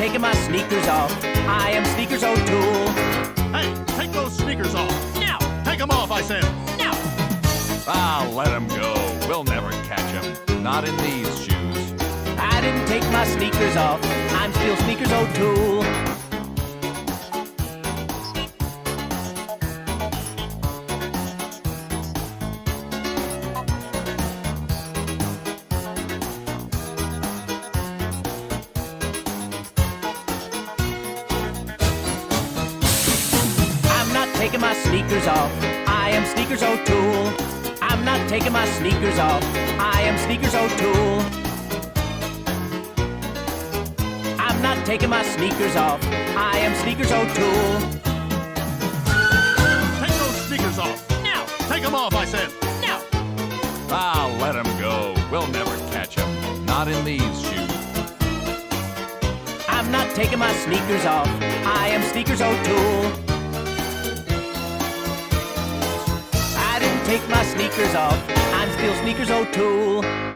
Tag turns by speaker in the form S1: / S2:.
S1: taking my sneakers off. I am Sneakers O'Toole.
S2: Hey, take those sneakers off.
S1: No,
S2: Take them off, I said.
S1: no.
S3: Ah, let him go. We'll never catch him. Not in these shoes.
S1: I didn't take my sneakers off. I'm still Sneakers O'Toole. I'm not taking my sneakers off. I am Sneakers O'Toole. I'm not taking my sneakers off. I am Sneakers O'Toole. I'm not taking my sneakers off. I am Sneakers O'Toole.
S2: Take those sneakers off.
S1: No,
S2: Take them off, I said.
S1: no.
S3: Ah, let him go. We'll never catch him. Not in these shoes.
S1: I'm not taking my sneakers off. I am Sneakers O'Toole. I didn't take my sneakers off. I'm still Sneakers O'Toole.